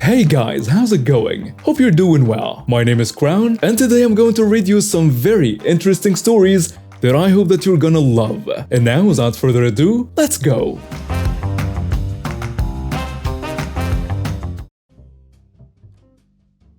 Hey guys, how's it going? Hope you're doing well. My name is Crown, and today I'm going to read you some very interesting stories that I hope that you're gonna love. And now, without further ado, let's go!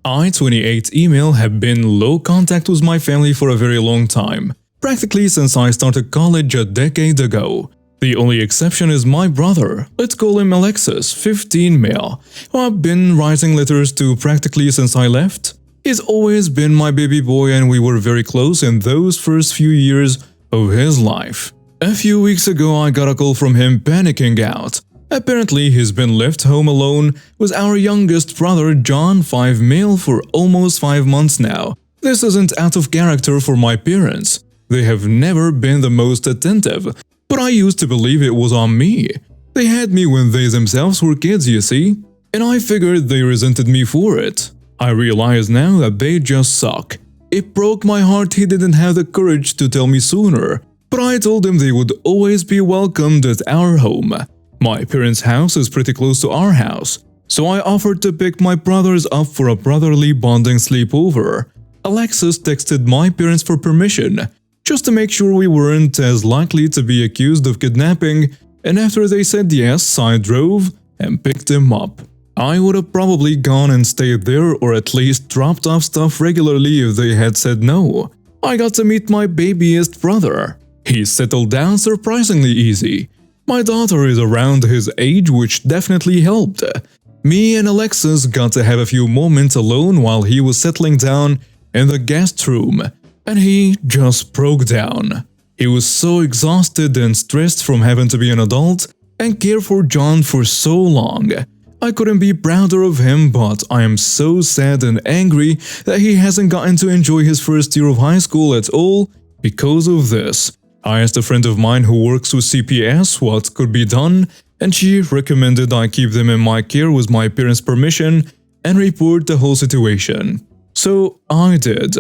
I, 28, email have been low contact with my family for a very long time, practically since I started college a decade ago. The only exception is my brother, let's call him Alexis, 15 male, who I've been writing letters to practically since I left. He's always been my baby boy and we were very close in those first few years of his life. A few weeks ago I got a call from him panicking out. Apparently he's been left home alone with our youngest brother John, 5 male, for almost 5 months now. This isn't out of character for my parents. They have never been the most attentive. But I used to believe it was on me. They had me when they themselves were kids, you see, and I figured they resented me for it. I realize now that they just suck. It broke my heart he didn't have the courage to tell me sooner, but I told him they would always be welcomed at our home. My parents' house is pretty close to our house, so I offered to pick my brothers up for a brotherly bonding sleepover. Alexis texted my parents for permission, just to make sure we weren't as likely to be accused of kidnapping, and after they said yes, I drove and picked him up. I would have probably gone and stayed there or at least dropped off stuff regularly if they had said no. I got to meet my babyest brother. He settled down surprisingly easy. My daughter is around his age, which definitely helped. Me and Alexis got to have a few moments alone while he was settling down in the guest room. And he just broke down. He was so exhausted and stressed from having to be an adult and care for John for so long. I couldn't be prouder of him, but I am so sad and angry that he hasn't gotten to enjoy his first year of high school at all because of this. I asked a friend of mine who works with CPS what could be done, and she recommended I keep them in my care with my parents' permission and report the whole situation. So I did.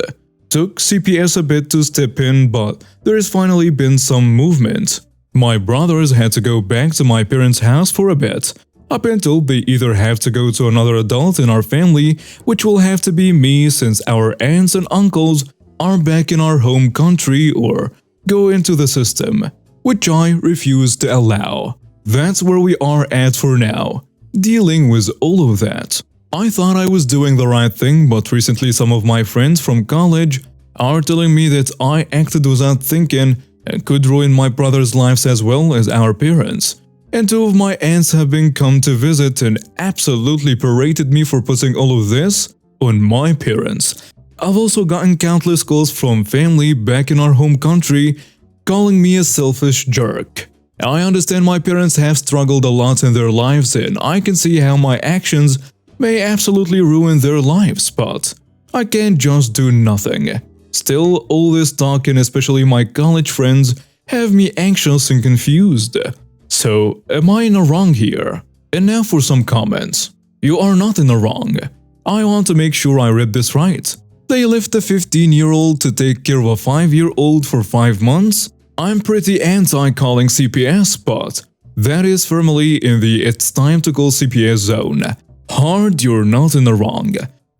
Took CPS a bit to step in, but there has finally been some movement. My brothers had to go back to my parents' house for a bit. I've been told they either have to go to another adult in our family, which will have to be me since our aunts and uncles are back in our home country, or go into the system, which I refuse to allow. That's where we are at for now, dealing with all of that. I thought I was doing the right thing, but recently some of my friends from college are telling me that I acted without thinking and could ruin my brother's lives as well as our parents. And 2 of my aunts have been come to visit and absolutely berated me for putting all of this on my parents. I've also gotten countless calls from family back in our home country calling me a selfish jerk. I understand my parents have struggled a lot in their lives and I can see how my actions may absolutely ruin their lives, but I can't just do nothing. Still, all this talk and especially my college friends have me anxious and confused. So, am I in the wrong here? And now for some comments. You are not in the wrong. I want to make sure I read this right. They left a 15-year-old to take care of a 5-year-old for 5 months? I'm pretty anti-calling CPS, but that is firmly in the it's time to call CPS zone. Hard, you're not in the wrong.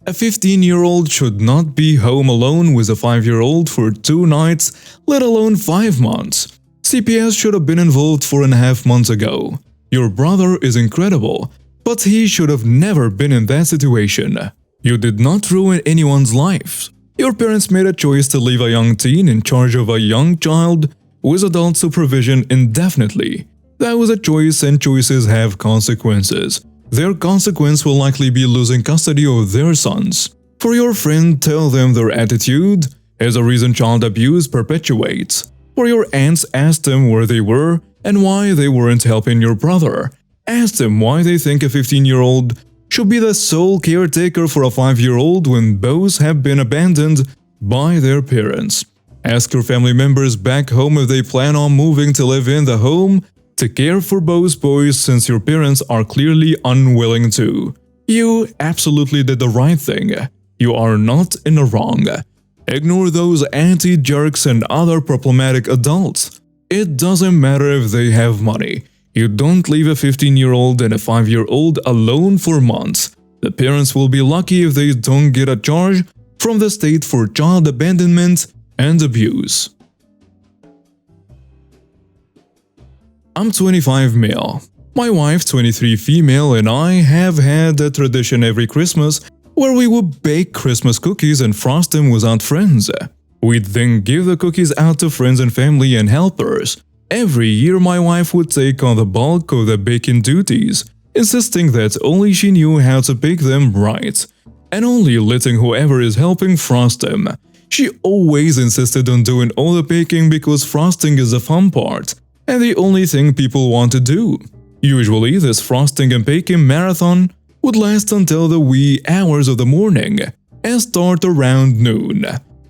A 15-year-old should not be home alone with a 5-year-old for 2 nights, let alone 5 months. CPS should have been involved 4.5 months ago. Your brother is incredible, but he should have never been in that situation. You did not ruin anyone's life. Your parents made a choice to leave a young teen in charge of a young child with adult supervision indefinitely. That was a choice, and choices have consequences. Their consequence will likely be losing custody of their sons. For your friend, tell them their attitude is a reason child abuse perpetuates. For your aunts, ask them where they were and why they weren't helping your brother. Ask them why they think a 15-year-old should be the sole caretaker for a 5-year-old when both have been abandoned by their parents. Ask your family members back home if they plan on moving to live in the home to care for both boys since your parents are clearly unwilling to. You absolutely did the right thing. You are not in the wrong. Ignore those anti-jerks and other problematic adults. It doesn't matter if they have money. You don't leave a 15-year-old and a 5-year-old alone for months. The parents will be lucky if they don't get a charge from the state for child abandonment and abuse. I'm 25 male. My wife, 23 female, and I have had a tradition every Christmas where we would bake Christmas cookies and frost them without friends. We'd then give the cookies out to friends and family and helpers. Every year my wife would take on the bulk of the baking duties, insisting that only she knew how to bake them right, and only letting whoever is helping frost them. She always insisted on doing all the baking because frosting is the fun part, and the only thing people want to do. Usually, this frosting and baking marathon would last until the wee hours of the morning and start around noon.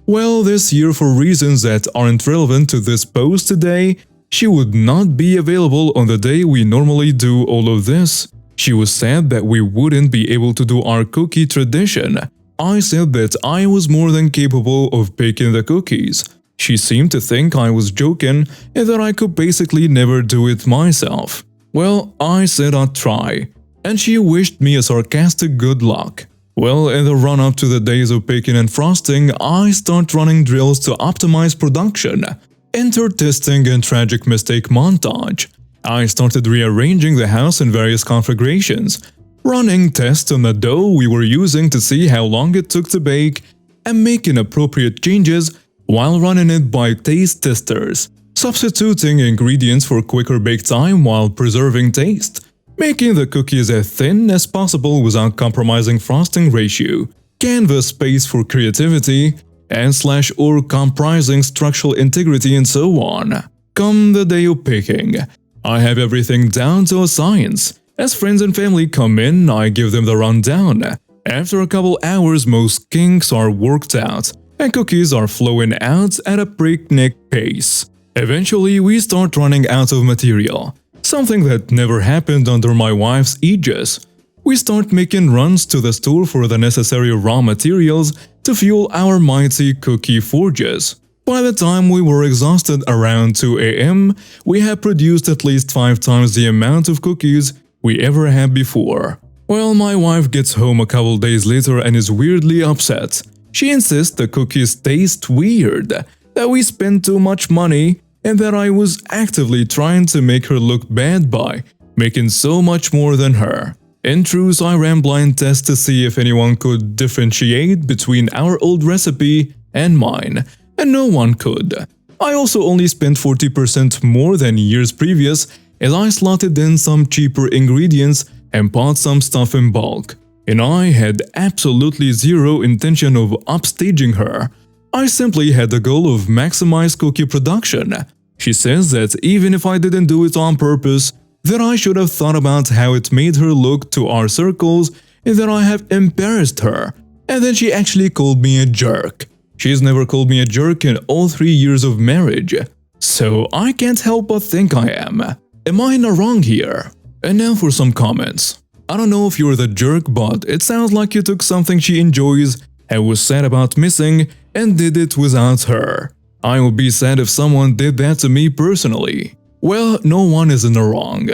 Well, this year, for reasons that aren't relevant to this post today, she would not be available on the day we normally do all of this. She was sad that we wouldn't be able to do our cookie tradition. I said that I was more than capable of baking the cookies. She seemed to think I was joking and that I could basically never do it myself. Well, I said I'd try, and she wished me a sarcastic good luck. Well, in the run-up to the days of baking and frosting, I start running drills to optimize production. Enter testing and tragic mistake montage. I started rearranging the house in various configurations, running tests on the dough we were using to see how long it took to bake, and making appropriate changes while running it by taste testers, substituting ingredients for quicker bake time while preserving taste, making the cookies as thin as possible without compromising frosting ratio, canvas space for creativity, and/or comprising structural integrity and so on. Come the day of picking, I have everything down to a science. As friends and family come in, I give them the rundown. After a couple hours, most kinks are worked out, and cookies are flowing out at a breakneck pace. Eventually, we start running out of material, something that never happened under my wife's aegis. We start making runs to the store for the necessary raw materials to fuel our mighty cookie forges. By the time we were exhausted around 2 a.m., we had produced at least 5 times the amount of cookies we ever had before. Well, my wife gets home a couple days later and is weirdly upset. She insists the cookies taste weird, that we spent too much money, and that I was actively trying to make her look bad by making so much more than her. In truth, I ran blind tests to see if anyone could differentiate between our old recipe and mine, and no one could. I also only spent 40% more than years previous as I slotted in some cheaper ingredients and bought some stuff in bulk. And I had absolutely zero intention of upstaging her. I simply had the goal of maximize cookie production. She says that even if I didn't do it on purpose, that I should have thought about how it made her look to our circles and that I have embarrassed her. And then she actually called me a jerk. She's never called me a jerk in all 3 years of marriage. So I can't help but think I am. Am I in the wrong here? And now for some comments. I don't know if you're the jerk, but it sounds like you took something she enjoys and was sad about missing and did it without her. I would be sad if someone did that to me personally. Well, no one is in the wrong.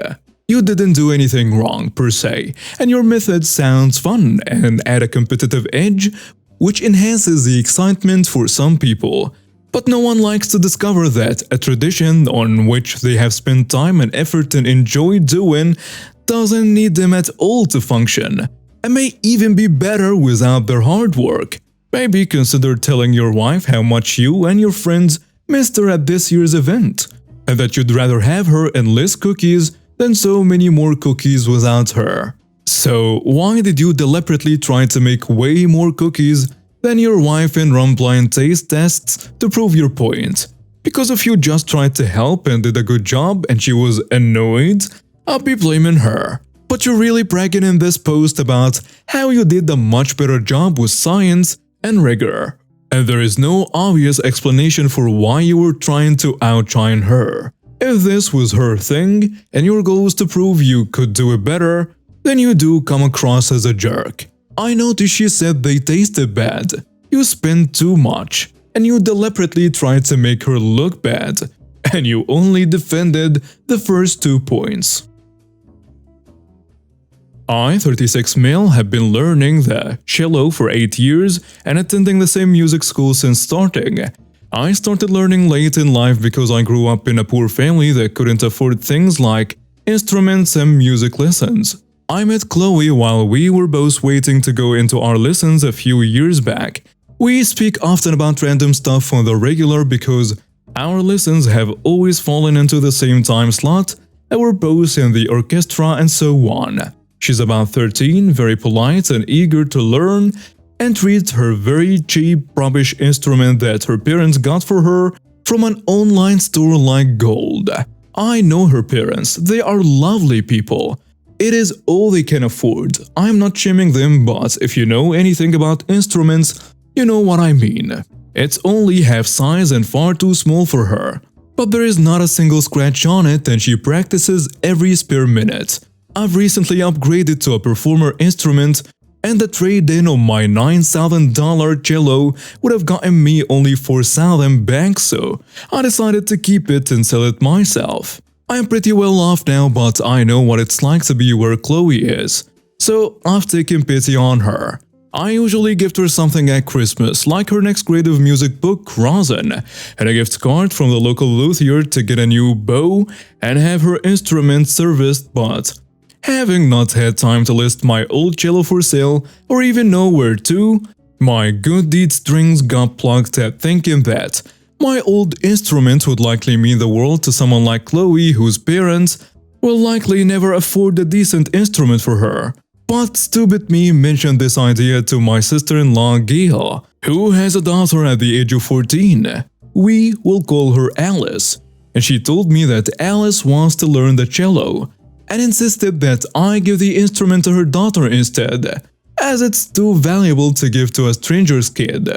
You didn't do anything wrong per se, and your method sounds fun and add a competitive edge, which enhances the excitement for some people. But no one likes to discover that a tradition on which they have spent time and effort and enjoy doing doesn't need them at all to function, and may even be better without their hard work. Maybe consider telling your wife how much you and your friends missed her at this year's event, and that you'd rather have her and less cookies than so many more cookies without her. So why did you deliberately try to make way more cookies than your wife and run blind taste tests to prove your point? Because if you just tried to help and did a good job and she was annoyed, I'll be blaming her. But you're really bragging in this post about how you did a much better job with science and rigor. And there is no obvious explanation for why you were trying to outshine her. If this was her thing, and your goal was to prove you could do it better, then you do come across as a jerk. I noticed she said they tasted bad. You spent too much, and you deliberately tried to make her look bad, and you only defended the first 2 points. I, 36 male, have been learning the cello for 8 years and attending the same music school since starting. I started learning late in life because I grew up in a poor family that couldn't afford things like instruments and music lessons. I met Chloe while we were both waiting to go into our lessons a few years back. We speak often about random stuff on the regular because our lessons have always fallen into the same time slot, and we're both in the orchestra and so on. She's about 13, very polite and eager to learn, and treats her very cheap rubbish instrument that her parents got for her from an online store like gold. I know her parents, they are lovely people. It is all they can afford. I'm not shaming them, but if you know anything about instruments, you know what I mean. It's only half size and far too small for her. But there is not a single scratch on it and she practices every spare minute. I've recently upgraded to a performer instrument, and the trade-in on my $9,000 cello would have gotten me only $4,000 back, so I decided to keep it and sell it myself. I am pretty well off now, but I know what it's like to be where Chloe is, so I've taken pity on her. I usually gift her something at Christmas, like her next grade of music book, Rosin, and a gift card from the local luthier to get a new bow and have her instrument serviced, but having not had time to list my old cello for sale or even know where to, my good deed strings got plucked at thinking that my old instrument would likely mean the world to someone like Chloe, whose parents will likely never afford a decent instrument for her. But stupid me mentioned this idea to my sister-in-law Gail, who has a daughter at the age of 14. We will call her Alice, and she told me that Alice wants to learn the cello, and insisted that I give the instrument to her daughter instead, as it's too valuable to give to a stranger's kid.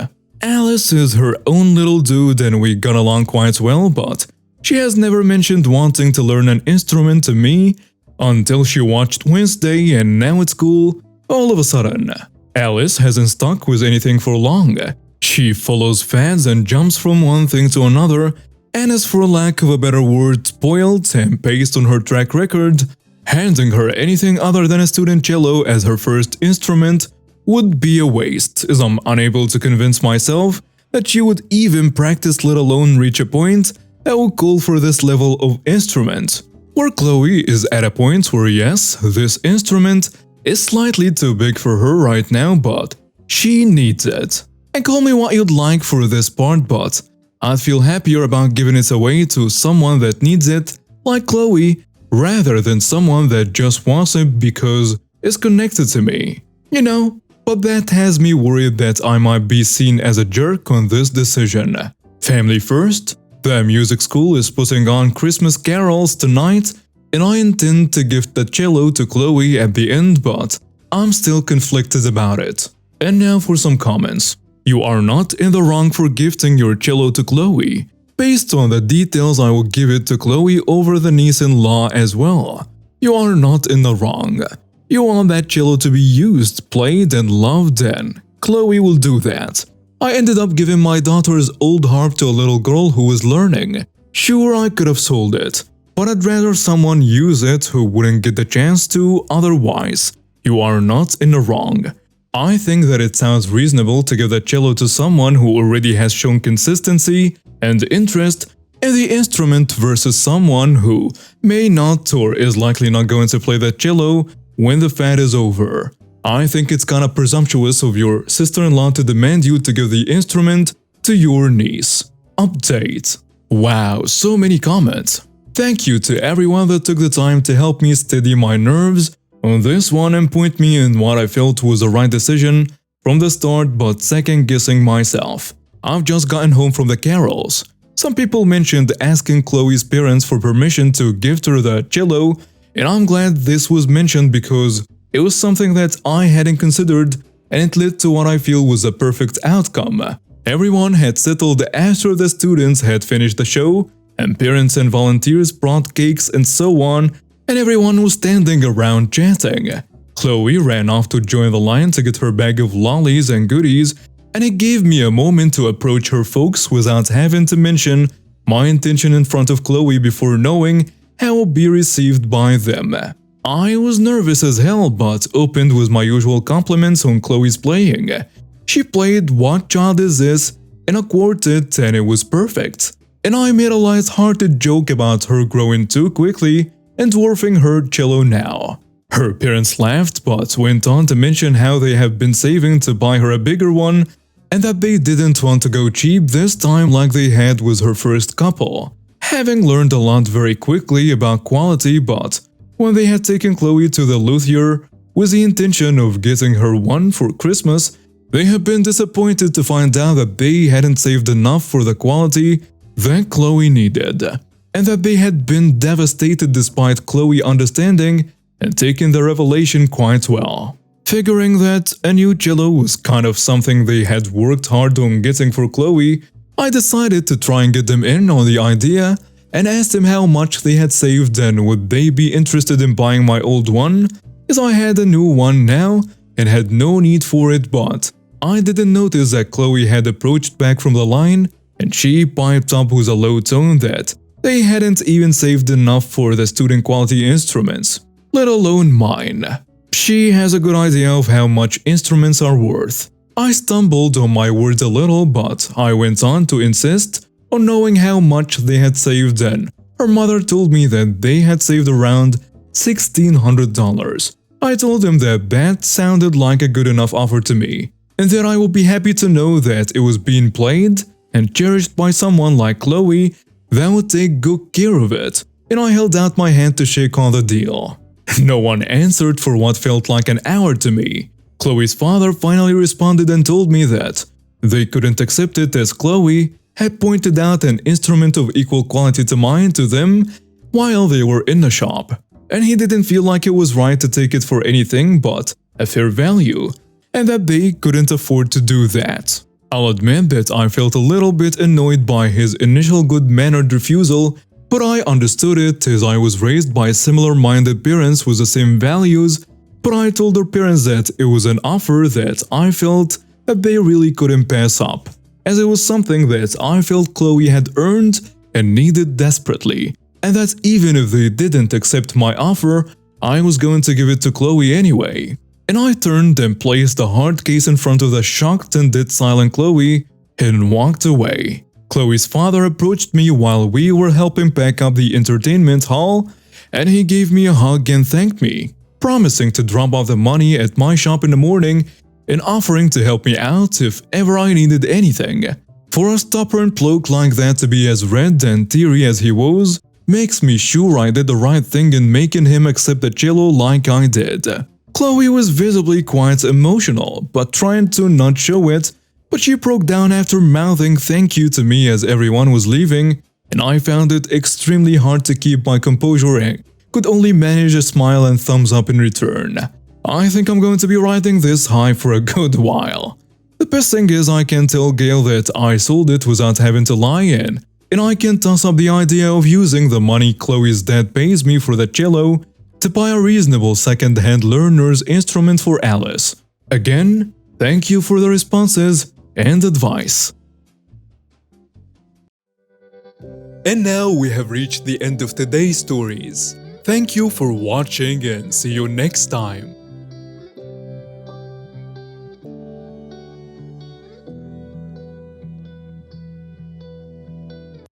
Alice is her own little dude and we got along quite well, but she has never mentioned wanting to learn an instrument to me until she watched Wednesday, and now at school, all of a sudden, Alice hasn't stuck with anything for long. She follows fads and jumps from one thing to another, and is, for lack of a better word, spoiled, and based on her track record, handing her anything other than a student cello as her first instrument would be a waste, as I'm unable to convince myself that she would even practice, let alone reach a point that would call for this level of instrument. Where Chloe is at a point where yes, this instrument is slightly too big for her right now, but she needs it. And call me what you'd like for this part, but I'd feel happier about giving it away to someone that needs it, like Chloe, rather than someone that just wants it because it's connected to me. You know, but that has me worried that I might be seen as a jerk on this decision. Family first. The music school is putting on Christmas carols tonight, and I intend to gift the cello to Chloe at the end, but I'm still conflicted about it. And now for some comments. You are not in the wrong for gifting your cello to Chloe. Based on the details, I will give it to Chloe over the niece-in-law as well. You are not in the wrong. You want that cello to be used, played, and loved, and Chloe will do that. I ended up giving my daughter's old harp to a little girl who was learning. Sure, I could have sold it, but I'd rather someone use it who wouldn't get the chance to otherwise. You are not in the wrong. I think that it sounds reasonable to give the cello to someone who already has shown consistency and interest in the instrument versus someone who may not or is likely not going to play the cello when the fad is over. I think it's kinda presumptuous of your sister-in-law to demand you to give the instrument to your niece. Update. Wow, so many comments. Thank you to everyone that took the time to help me steady my nerves on this one and point me in what I felt was the right decision from the start, but second-guessing myself. I've just gotten home from the carols. Some people mentioned asking Chloe's parents for permission to gift her the cello, and I'm glad this was mentioned because it was something that I hadn't considered, and it led to what I feel was a perfect outcome. Everyone had settled after the students had finished the show, and parents and volunteers brought cakes and so on, and everyone was standing around chatting. Chloe ran off to join the line to get her bag of lollies and goodies, and it gave me a moment to approach her folks without having to mention my intention in front of Chloe before knowing how I'll be received by them. I was nervous as hell but opened with my usual compliments on Chloe's playing. She played What Child Is This in a quartet and it was perfect. And I made a light-hearted joke about her growing too quickly and dwarfing her cello now. Her parents laughed but went on to mention how they have been saving to buy her a bigger one and that they didn't want to go cheap this time like they had with her first couple. Having learned a lot very quickly about quality, but when they had taken Chloe to the luthier with the intention of getting her one for Christmas, they had been disappointed to find out that they hadn't saved enough for the quality that Chloe needed, and that they had been devastated despite Chloe understanding and taking the revelation quite well. Figuring that a new cello was kind of something they had worked hard on getting for Chloe, I decided to try and get them in on the idea and asked them how much they had saved and would they be interested in buying my old one, as I had a new one now and had no need for it, but I didn't notice that Chloe had approached back from the line and she piped up with a low tone that they hadn't even saved enough for the student quality instruments, let alone mine. She has a good idea of how much instruments are worth. I stumbled on my words a little, but I went on to insist on knowing how much they had saved, and her mother told me that they had saved around $1,600. I told them that that sounded like a good enough offer to me, and that I would be happy to know that it was being played and cherished by someone like Chloe that would take good care of it, and I held out my hand to shake on the deal. No one answered for what felt like an hour to me. Chloe's father finally responded and told me that they couldn't accept it as Chloe had pointed out an instrument of equal quality to mine to them while they were in the shop, and he didn't feel like it was right to take it for anything but a fair value, and that they couldn't afford to do that. I'll admit that I felt a little bit annoyed by his initial good-mannered refusal, but I understood it as I was raised by similar-minded parents with the same values, but I told their parents that it was an offer that I felt that they really couldn't pass up, as it was something that I felt Chloe had earned and needed desperately, and that even if they didn't accept my offer, I was going to give it to Chloe anyway. And I turned and placed the hard case in front of the shocked and dead silent Chloe and walked away. Chloe's father approached me while we were helping pack up the entertainment hall, and he gave me a hug and thanked me, promising to drop off the money at my shop in the morning and offering to help me out if ever I needed anything. For a stubborn bloke like that to be as red and teary as he was, makes me sure I did the right thing in making him accept the cello like I did. Chloe was visibly quite emotional, but trying to not show it, but she broke down after mouthing thank you to me as everyone was leaving, and I found it extremely hard to keep my composure and could only manage a smile and thumbs up in return. I think I'm going to be riding this high for a good while. The best thing is I can tell Gail that I sold it without having to lie in, and I can toss up the idea of using the money Chloe's dad pays me for the cello to buy a reasonable second-hand learner's instrument for Alice. Again, thank you for the responses and advice. And now we have reached the end of today's stories. Thank you for watching and see you next time.